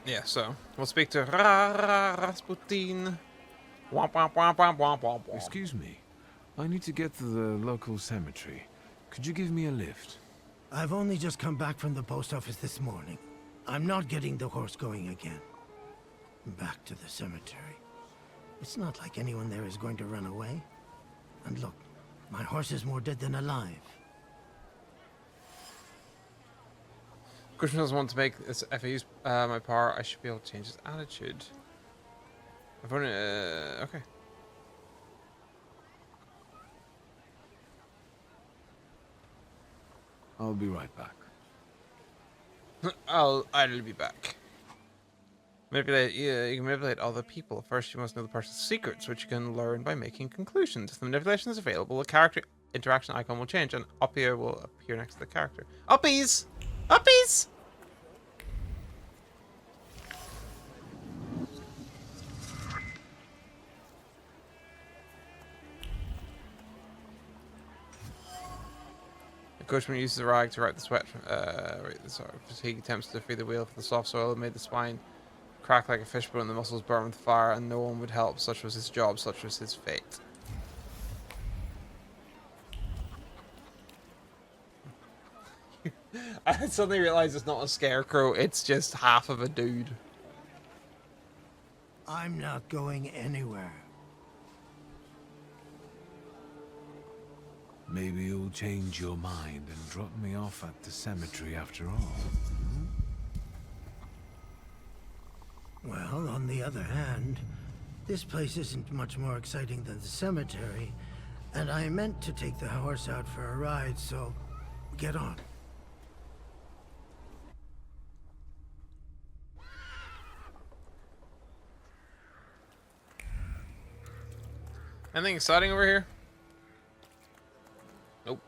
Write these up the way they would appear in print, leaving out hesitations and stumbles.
Yeah, so we'll speak to Rasputin. Womp womp womp womp womp womp womp. Excuse me. I need to get to the local cemetery. Could you give me a lift? I've only just come back from the post office this morning. I'm not getting the horse going again. Back to the cemetery. It's not like anyone there is going to run away. And look, my horse is more dead than alive. Cushman doesn't want to make this. If I use my power, I should be able to change his attitude. I've only. Okay. I'll be right back. I'll be back. Manipulate. Yeah, you can manipulate other people. First, you must know the person's secrets, which you can learn by making conclusions. If the manipulation is available, a character interaction icon will change, and Uppia will appear next to the character. Uppies! Uppies! Cushman uses the rag to wipe the sweat from fatigue, attempts to free the wheel from the soft soil and made the spine crack like a fishbone and the muscles burn with fire, and no one would help. Such was his job, such was his fate. I suddenly realized it's not a scarecrow, it's just half of a dude. I'm not going anywhere. Maybe you'll change your mind and drop me off at the cemetery after all. Well, on the other hand, this place isn't much more exciting than the cemetery, and I meant to take the horse out for a ride, so get on. Anything exciting over here? Nope.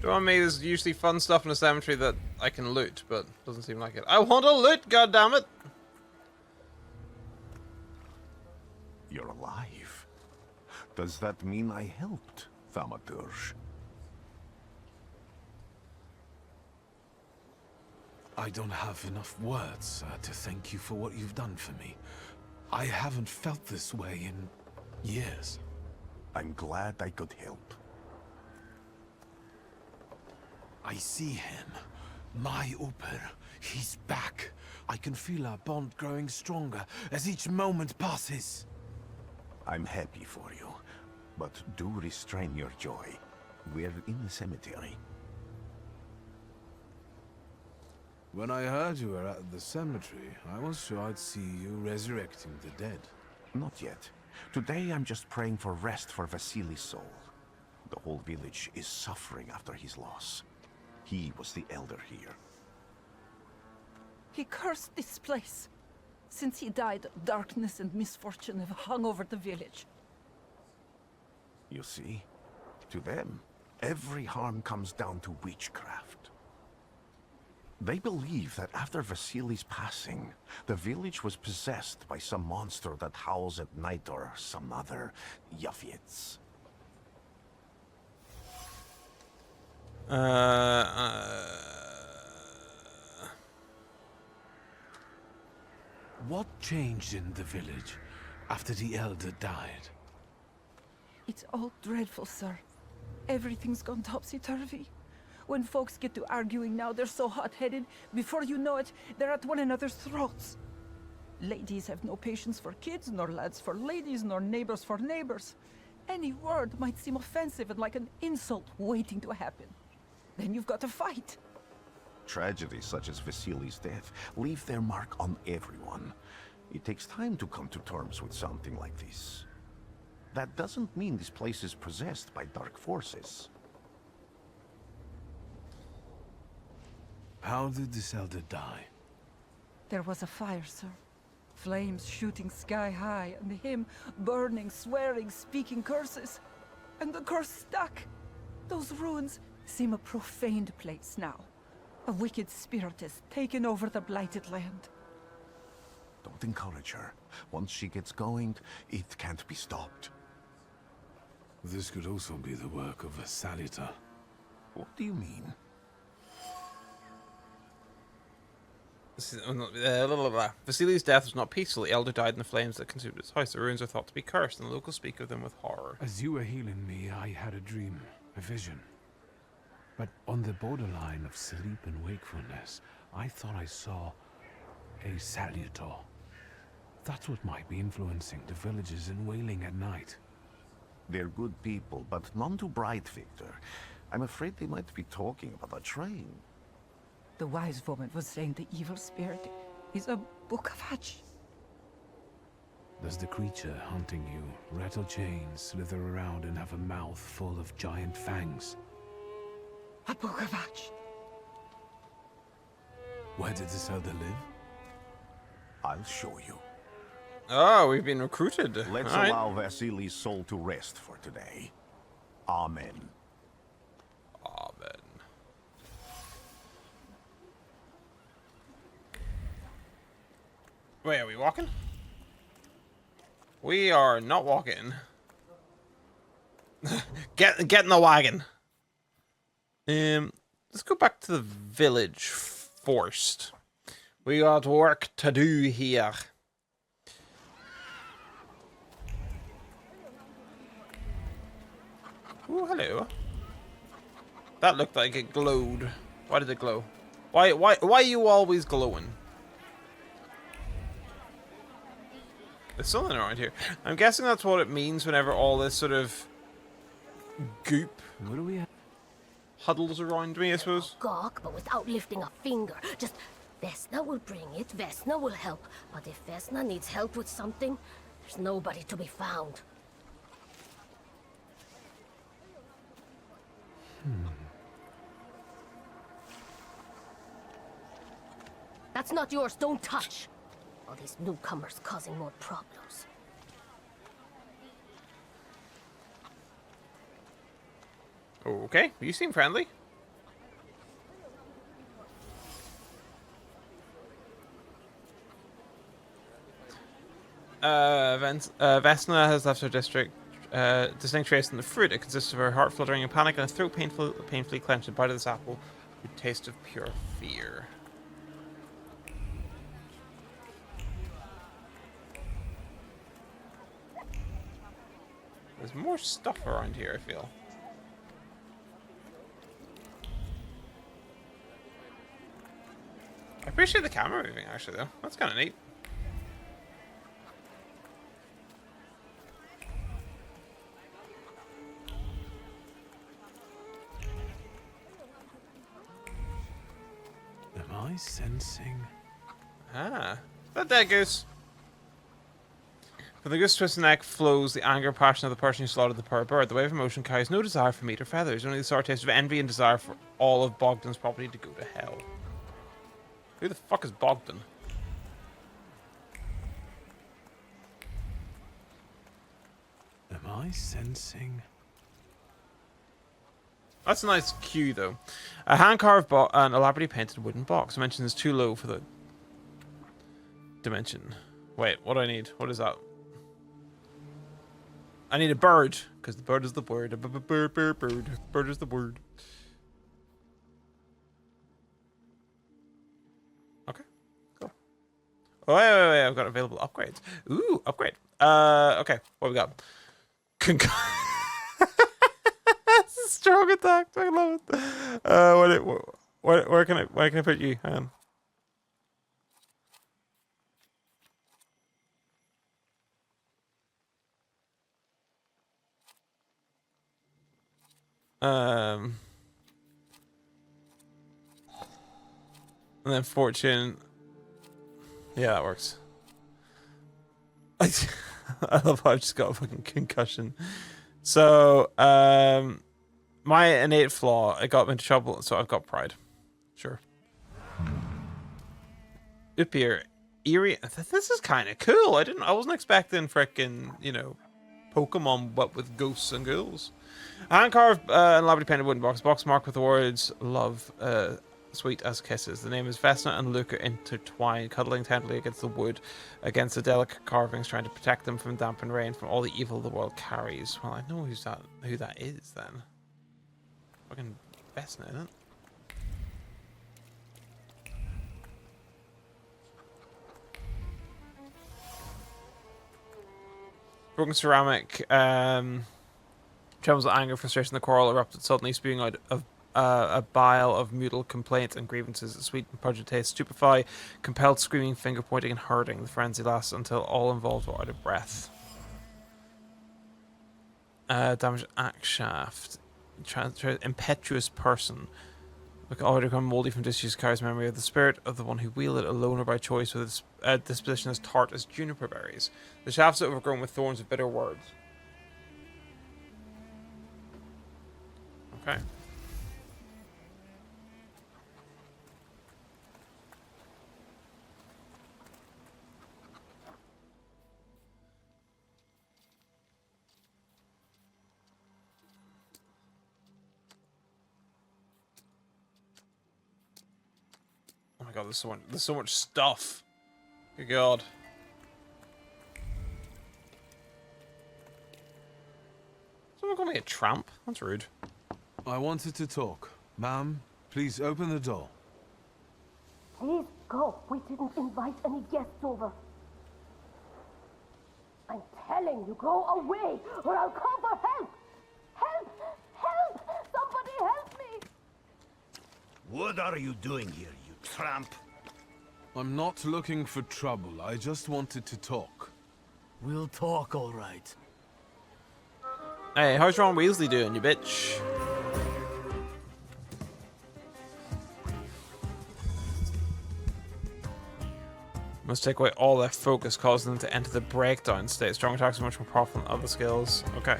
Don't me, there's usually fun stuff in the cemetery that I can loot, but doesn't seem like it. I want to loot, goddammit! You're alive. Does that mean I helped, Thaumaturge? I don't have enough words to thank you for what you've done for me. I haven't felt this way in years. I'm glad I could help. I see him. My Uper. He's back. I can feel our bond growing stronger as each moment passes. I'm happy for you, but do restrain your joy. We're in the cemetery. When I heard you were at the cemetery, I was sure I'd see you resurrecting the dead. Not yet. Today I'm just praying for rest for Vasily's soul. The whole village is suffering after his loss. He was the elder here. He cursed this place. Since he died, darkness and misfortune have hung over the village. You see? To them, every harm comes down to witchcraft. They believe that after Vasily's passing, the village was possessed by some monster that howls at night or some other Yafits. What changed in the village after the elder died? It's all dreadful, sir. Everything's gone topsy-turvy. When folks get to arguing now, they're so hot-headed, before you know it, they're at one another's throats. Ladies have no patience for kids, nor lads for ladies, nor neighbors for neighbors. Any word might seem offensive and like an insult waiting to happen. Then you've got to fight. Tragedies such as Vasily's death leave their mark on everyone. It takes time to come to terms with something like this. That doesn't mean this place is possessed by dark forces. How did this elder die? There was a fire, sir. Flames shooting sky high, and him burning, swearing, speaking curses. And the curse stuck. Those ruins seem a profaned place now. A wicked spirit has taken over the blighted land. Don't encourage her. Once she gets going, it can't be stopped. This could also be the work of a salutor. What do you mean? Vasili's death was not peaceful. The elder died in the flames that consumed his house. The ruins are thought to be cursed, and the locals speak of them with horror. As you were healing me, I had a dream, a vision. But on the borderline of sleep and wakefulness, I thought I saw a salutor. That's what might be influencing the villagers in Wailing at night. They're good people, but none too bright, Victor. I'm afraid they might be talking about a train. The wise woman was saying the evil spirit is a book of hatch. Does the creature hunting you rattle chains, slither around, and have a mouth full of giant fangs? A book of hatch. Where did this elder live? I'll show you. Oh, we've been recruited. Let's All right. allow Vasili's soul to rest for today. Amen. Amen. Wait, are we walking? We are not walking. Get in the wagon. Let's go back to the village first. We got work to do here. Ooh, hello. That looked like it glowed. Why did it glow? Why are you always glowing? There's something around here. I'm guessing that's what it means whenever all this sort of goop What do we have? huddles around me, I suppose. Gawk, but without lifting a finger. Just, Vesna will bring it, Vesna will help. But if Vesna needs help with something, there's nobody to be found. That's not yours, don't touch! All these newcomers causing more problems. Okay, you seem friendly. Vesna has left her district. Distinct trace in the fruit. It consists of her heart fluttering in panic and a throat painfully clenched. A bite of this apple would taste of pure fear. There's more stuff around here, I feel. I appreciate the camera moving, actually, though. That's kind of neat. Am I sensing? Ah, that dead goose. From the goose twisted neck flows the anger and passion of the person who slaughtered the poor bird. The wave of emotion carries no desire for meat or feathers, only the sour taste of envy and desire for all of Bogdan's property to go to hell. Who the fuck is Bogdan? Am I sensing? That's a nice cue, though. A hand-carved and elaborately painted wooden box. Dimension is too low for the dimension. Wait, what do I need? What is that? I need a bird, because the bird is the word. Bird is the word. Okay, cool. Oh, wait, I've got available upgrades. Ooh, upgrade. Okay, what we got? Strong attack. I love it. Where can I put you? Hang on. And then fortune. Yeah, that works. I love how I've just got a fucking concussion. So, my innate flaw, it got me into trouble, so I've got pride. Sure. Up here, eerie. This is kind of cool. I wasn't expecting frickin', Pokemon, but with ghosts and ghouls. Hand carved and elaborately painted wooden box. Box marked with the words "love" sweet as kisses. The name is Vesna and Luca intertwined, cuddling tenderly against the wood, against the delicate carvings, trying to protect them from damp and rain, from all the evil the world carries. Well, I know who that is then. Fucking Vesna, isn't it? Broken ceramic. Trembles with anger, frustration. The quarrel erupted suddenly, spewing out of a bile of mutual complaints and grievances. Sweet and pungent taste stupefy, compelled screaming, finger pointing, and hurting. The frenzy lasts until all involved are out of breath. Damaged axe shaft. Impetuous person. Like already become moldy from disuse, carries memory of the spirit of the one who wielded alone or by choice, with its disposition as tart as juniper berries. The shafts are overgrown with thorns of bitter words. Okay. Oh my god, there's so much stuff. Good god. Someone call me a tramp? That's rude. I wanted to talk. Ma'am, please open the door. Please go. We didn't invite any guests over. I'm telling you, go away, or I'll call for help. Help! Help! Somebody help me! What are you doing here, you tramp? I'm not looking for trouble. I just wanted to talk. We'll talk, all right. Hey, how's Ron Weasley doing, you bitch? Must take away all their focus, causing them to enter the breakdown state. Strong attacks are much more powerful than other skills. Okay.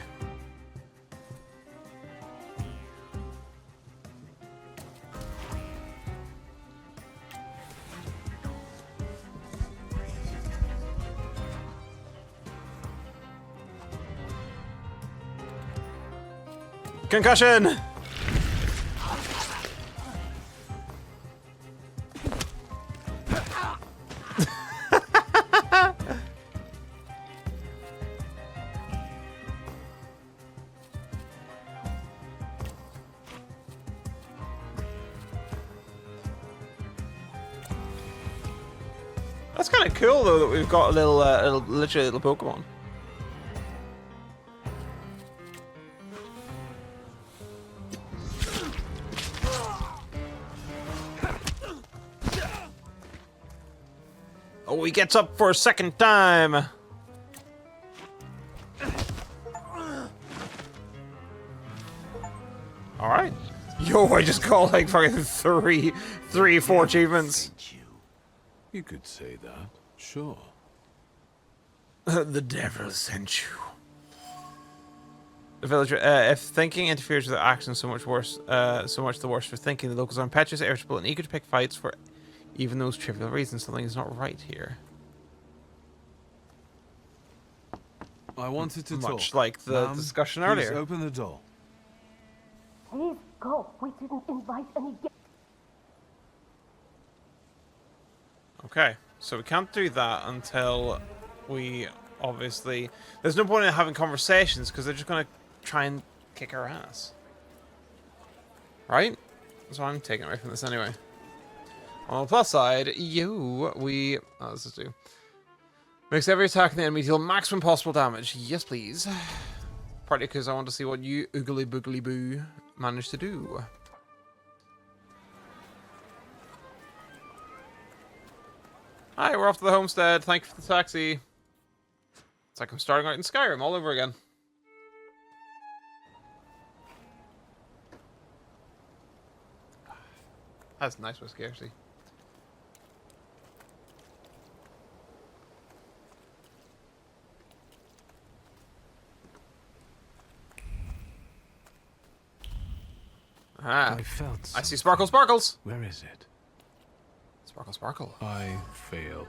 Concussion! That's kind of cool though that we've got a little, literally a little Pokemon. Oh, he gets up for a second time. All right. Yo, I just got like fucking three, 4 achievements. You could say that, sure. The devil sent you. The villager, if thinking interferes with their actions, so much the worse for thinking. The locals are impetuous, irritable, and eager to pick fights for even those trivial reasons. Something is not right here. I wanted to talk. Much like the discussion earlier. Please open the door. Please go. We didn't invite any guests. Okay, so we can't do that until we obviously... There's no point in having conversations because they're just going to try and kick our ass. Right? That's what I'm taking away from this anyway. On the plus side, let's just do. Makes every attack in the enemy deal maximum possible damage. Yes, please. Partly because I want to see what you oogly boogly boo managed to do. Hi, we're off to the homestead. Thank you for the taxi. It's like I'm starting out in Skyrim all over again. That's nice whiskey, actually. Ah, I see sparkles, sparkles. Where is it? Sparkle, sparkle. I failed.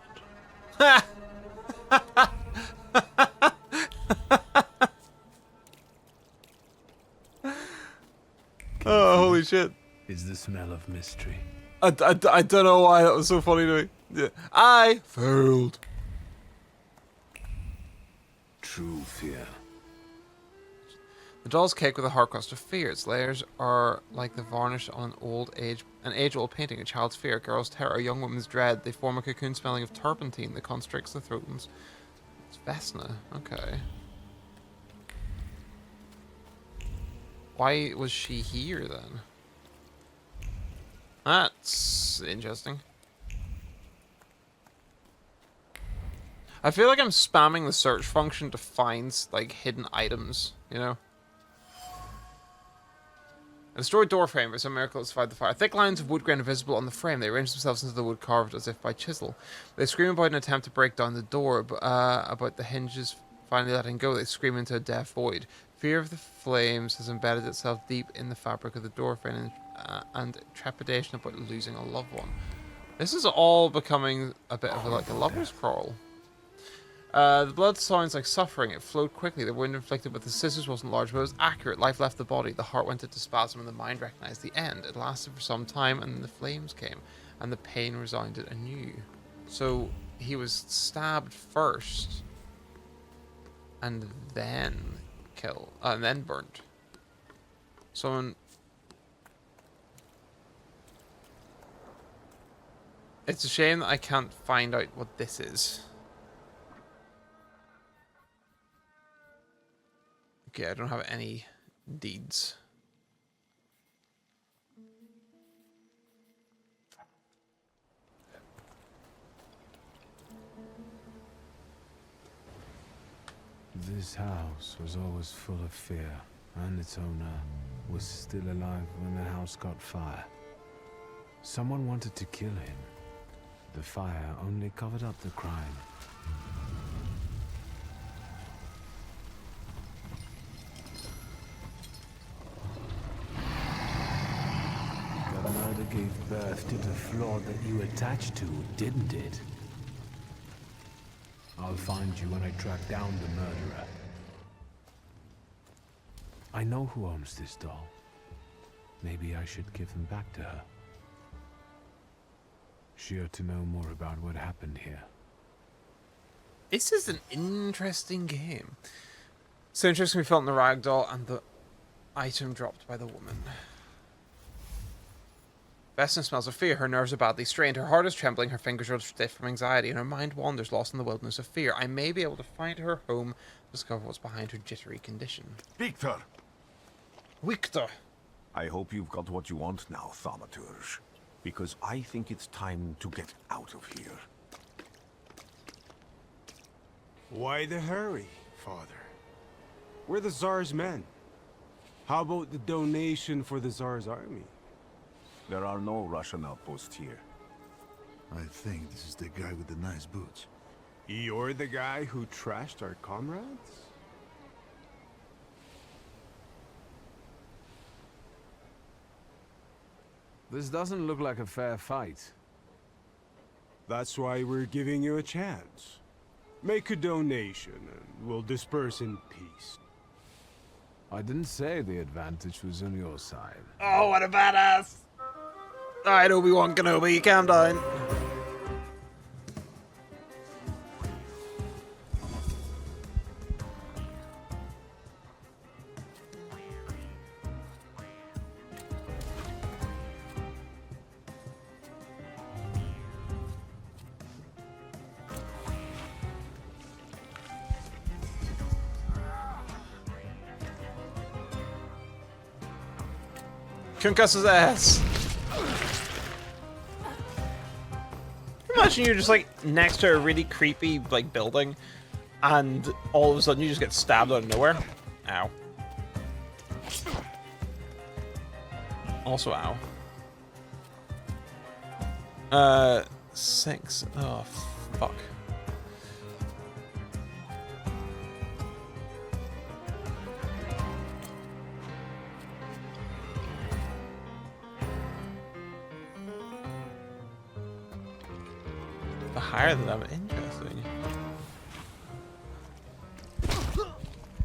Oh, holy shit. Is the smell of mystery. I don't know why that was so funny to me. Yeah. I failed. True fear. The doll's cake with a hard crust of fear. Its layers are like the varnish on an age-old painting. A child's fear, a girl's terror, a young woman's dread. They form a cocoon smelling of turpentine that constricts the throat. It's Vesna. Okay. Why was she here then? That's interesting. I feel like I'm spamming the search function to find like hidden items, you know? A destroyed door frame, by some miracle, has survived the fire. Thick lines of wood grain are visible on the frame. They arrange themselves into the wood carved as if by chisel. They scream about an attempt to break down the door, about the hinges finally letting go. They scream into a deaf void. Fear of the flames has embedded itself deep in the fabric of the door frame, and trepidation about losing a loved one. This is all becoming a bit of like a lover's quarrel. The blood sounds like suffering. It flowed quickly. The wound inflicted with the scissors wasn't large, but it was accurate. Life left the body. The heart went into spasm, and the mind recognized the end. It lasted for some time, and then the flames came, and the pain resounded anew. So he was stabbed first, and then killed, and then burnt. Someone. It's a shame that I can't find out what this is. Okay, I don't have any deeds. This house was always full of fear, and its owner was still alive when the house got fire. Someone wanted to kill him. The fire only covered up the crime. The murder gave birth to the flaw that you attached to, didn't it? I'll find you when I track down the murderer. I know who owns this doll. Maybe I should give them back to her. She ought to know more about what happened here. This is an interesting game. So interesting we felt in the ragdoll and the item dropped by the woman. Vesna smells of fear. Her nerves are badly strained. Her heart is trembling. Her fingers are stiff from anxiety, and her mind wanders, lost in the wilderness of fear. I may be able to find her home, discover what's behind her jittery condition. Victor! Victor! I hope you've got what you want now, Thaumaturge. Because I think it's time to get out of here. Why the hurry, Father? We're the Tsar's men. How about the donation for the Tsar's army? There are no Russian outposts here. I think this is the guy with the nice boots. You're the guy who trashed our comrades? This doesn't look like a fair fight. That's why we're giving you a chance. Make a donation and we'll disperse in peace. I didn't say the advantage was on your side. Oh, what a badass! Alright, Obi-Wan Kenobi, calm down. Concuss his ass. Imagine you're just like next to a really creepy like building, and all of a sudden you just get stabbed out of nowhere. Ow. Also, ow. 6. Oh, fuck. Higher than that, interesting.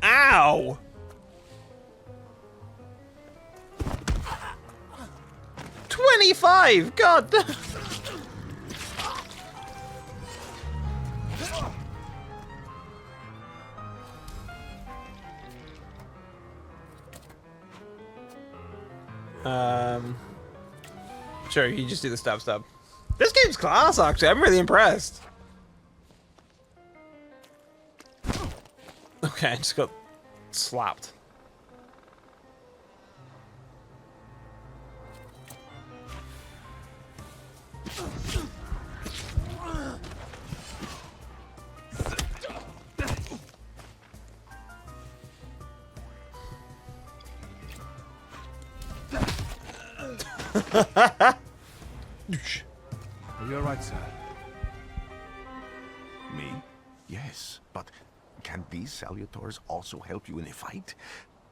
Ow! $25? alive! God damn. Sure, you just do the stab. This game's class, actually. I'm really impressed. Okay, I just got slapped. You're right, sir. Me? Yes, but can these salutors also help you in a fight?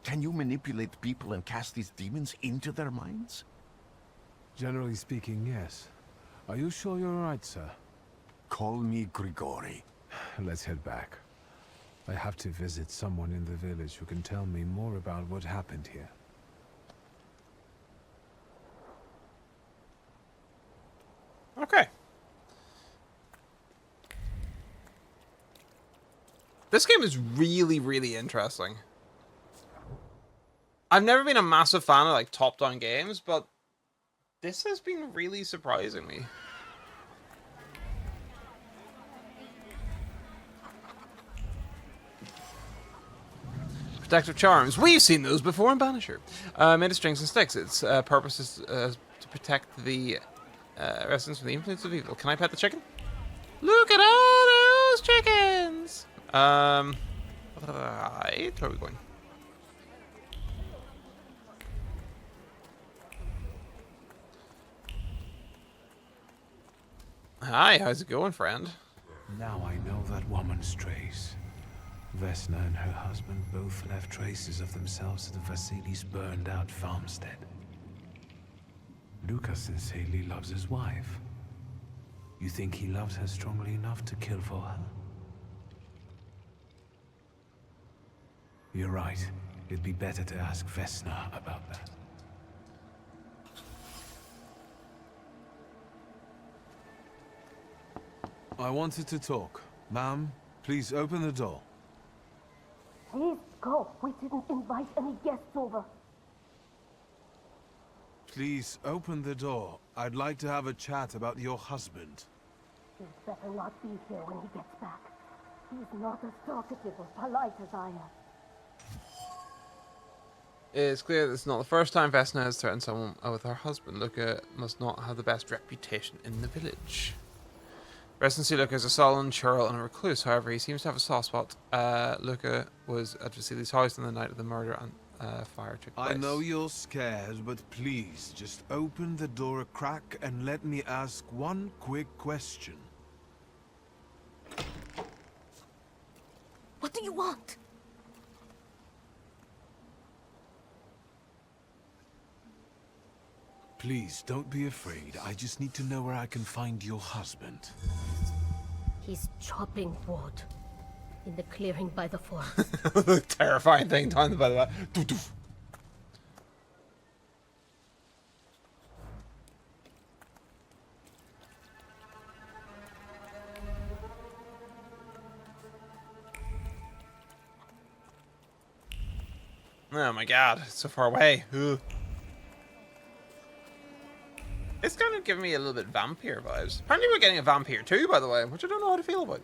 Can you manipulate people and cast these demons into their minds? Generally speaking, yes. Are you sure you're right, sir? Call me Grigori. Let's head back. I have to visit someone in the village who can tell me more about what happened here. Okay. This game is really, really interesting. I've never been a massive fan of like top-down games, but this has been really surprising me. Protective charms. We've seen those before in Banisher. Made of strings and sticks. Its purpose is to protect the residents from the influence of evil. Can I pet the chicken? Look at all those chickens! Right, where are we going? Hi, how's it going, friend? Now I know that woman's trace. Vesna and her husband both left traces of themselves at the Vasilis' burned-out farmstead. Luca sincerely loves his wife. You think he loves her strongly enough to kill for her? You're right. It'd be better to ask Vesna about that. I wanted to talk. Ma'am, please open the door. Please go. We didn't invite any guests over. Please open the door. I'd like to have a chat about your husband. He'd better not be here when he gets back. He's not as talkative or polite as I am. It's clear that it's not the first time Vesna has threatened someone with her husband. Luca must not have the best reputation in the village. Residents see Luca as a sullen, churl, and a recluse. However, he seems to have a soft spot. Luca was at Vasili's house on the night of the murder and fire took place. I know you're scared, but please just open the door a crack and let me ask one quick question. What do you want? Please, don't be afraid. I just need to know where I can find your husband. He's chopping wood in the clearing by the forest. The terrifying thing done by the way. Doof, doof. Oh my god, it's so far away. Ugh. It's kind of giving me a little bit vampire vibes. Apparently we're getting a vampire too, by the way, which I don't know how to feel about.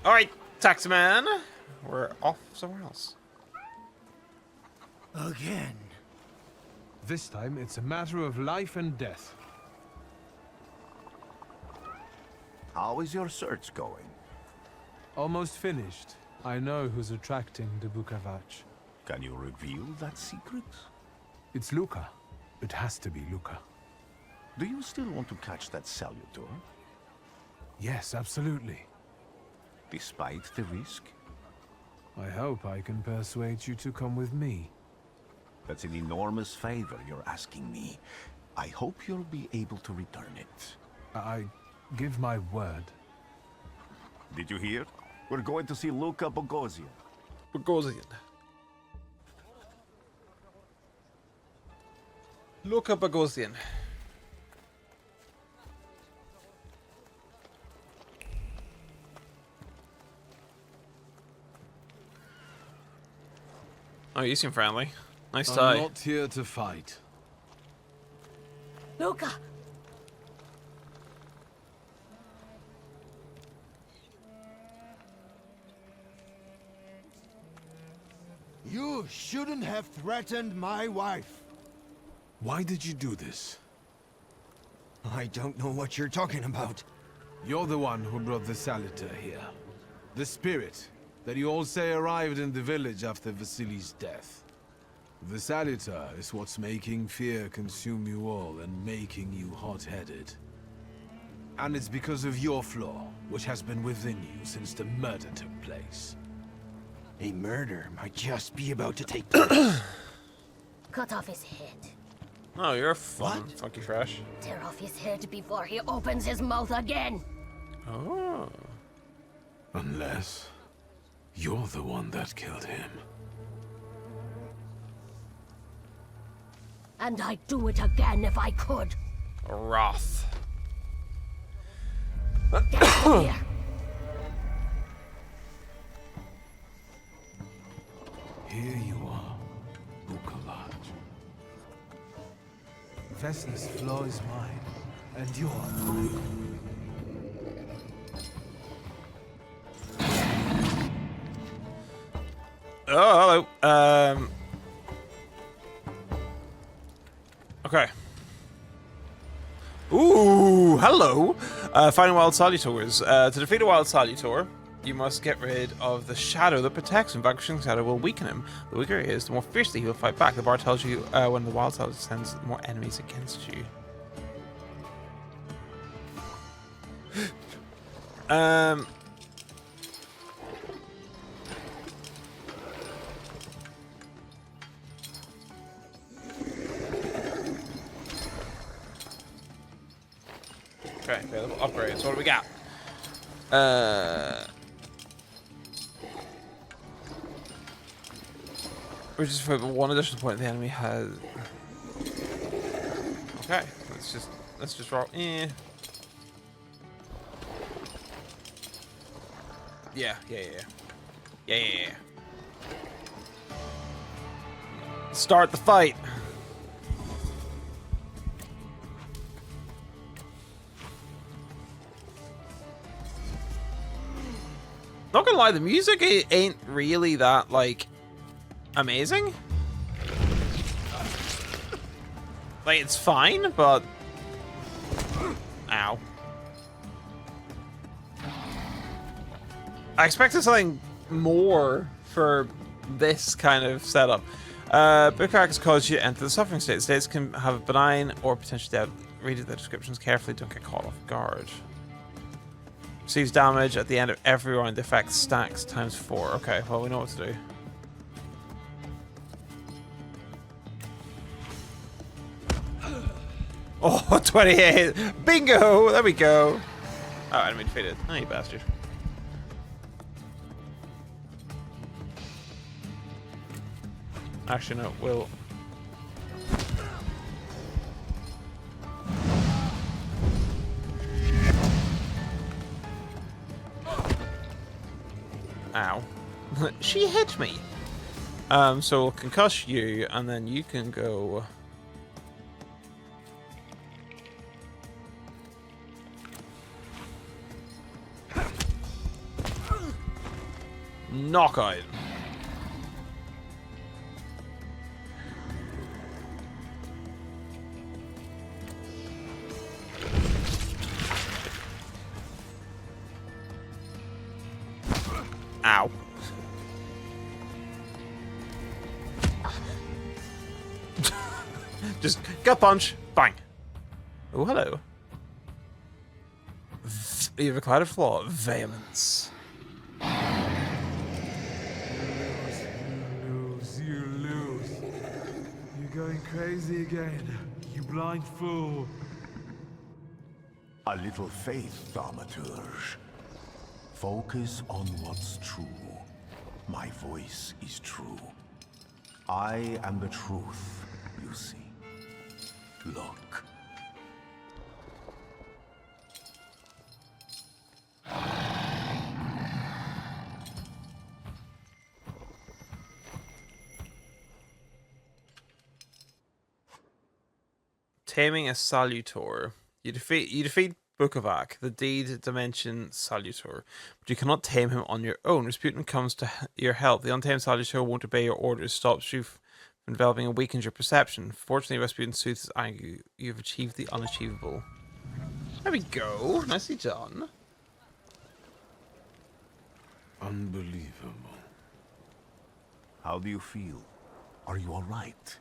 Alright, taxi man. We're off somewhere else. Again. This time, it's a matter of life and death. How is your search going? Almost finished. I know who's attracting the Bukavach. Can you reveal that secret? It's Luca. It has to be Luca. Do you still want to catch that salutor? Yes, absolutely. Despite the risk? I hope I can persuade you to come with me. That's an enormous favor you're asking me. I hope you'll be able to return it. I give my word. Did you hear? We're going to see Luca Luca Bogosian. Oh, you seem friendly. Nice tie. I'm not here to fight. Luca! You shouldn't have threatened my wife. Why did you do this? I don't know what you're talking about. You're the one who brought the salutor here. The spirit that you all say arrived in the village after Vasily's death. The salutor is what's making fear consume you all and making you hot-headed. And it's because of your flaw, which has been within you since the murder took place. A murder might just be about to take place. Cut off his head. Oh, you're fun, funky fresh. Tear off his head before he opens his mouth again. Oh. Unless you're the one that killed him. And I'd do it again if I could. Wrath. Get out of here. Here you are, Bukalaj. Vesna's flaw is mine, and you're mine. Oh, hello. Okay. Ooh, hello. Fighting wild salutors. To defeat a wild salutor, you must get rid of the shadow that protects him. Vanquishing the shadow will weaken him. The weaker he is, the more fiercely he will fight back. The bar tells you when the wild salutor sends more enemies against you. Okay, available upgrades. What do we got? Which is for one additional point the enemy has. Okay, let's just roll. Yeah. Start the fight. Not gonna lie, the music ain't really that, like, amazing. Like, it's fine, but... Ow. I expected something more for this kind of setup. Bookmarks cause you to enter the suffering state. States can have a benign or potentially dead. Read the descriptions carefully, don't get caught off guard. Receives damage at the end of every round. The effect stacks times 4. Okay, well, we know what to do. Oh, 28! Bingo! There we go! Oh, enemy defeated. Oh, you bastard. Actually, no, we'll... Ow. She hit me! So we'll concuss you, and then you can go... Knockout. Ow. Just gut punch, bang. Oh, hello. You have a clouded flaw, vehemence. You lose. You're going crazy again, you blind fool. A little faith, Thaumaturge. Focus on what's true. My voice is true. I am the truth, you see. luck. Taming a salutor. You defeat Bukovac, the deed dimension salutor, but you cannot tame him on your own. Rasputin comes to your help. The untamed salutor won't obey your orders, stops you from enveloping and weakens your perception. Fortunately, Rasputin soothes his anger. You've achieved the unachievable. There we go. Nicely done. Unbelievable. How do you feel? Are you all right?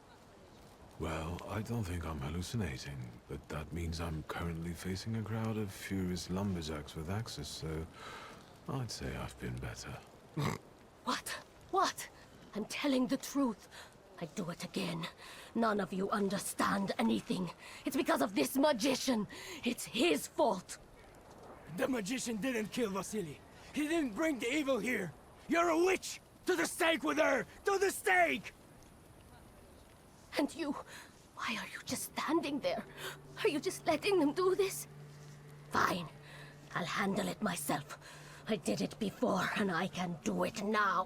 Well, I don't think I'm hallucinating, but that means I'm currently facing a crowd of furious lumberjacks with axes, so I'd say I've been better. What? What? I'm telling the truth. I do it again. None of you understand anything. It's because of this magician. It's his fault. The magician didn't kill Vasily. He didn't bring the evil here. You're a witch! To the stake with her! To the stake! And you, why are you just standing there? Are you just letting them do this? Fine, I'll handle it myself. I did it before, and I can do it now.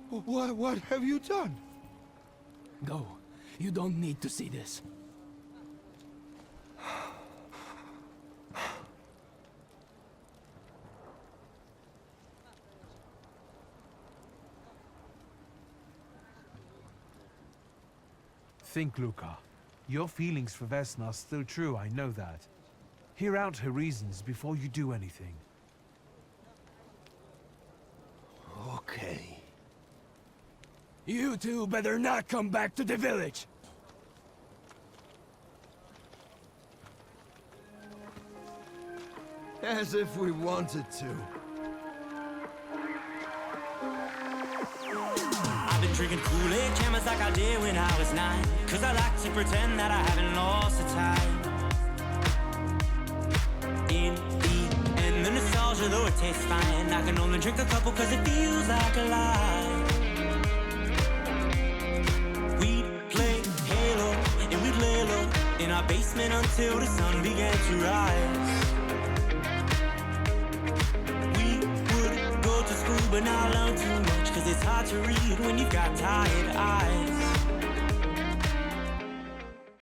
What have you done? No, you don't need to see this. Think, Luca. Your feelings for Vesna are still true, I know that. Hear out her reasons before you do anything. Okay. You two better not come back to the village! As if we wanted to. I've been drinking Kool-Aid cameras like I did when I was 9. Cause I like to pretend that I haven't lost the time. In the end, the nostalgia, though it tastes fine, I can only drink a couple cause it feels like a lie. We'd play Halo, and we'd lay low in our basement until the sun began to rise. We would go to school but not learn too much, cause it's hard to read when you've got tired eyes.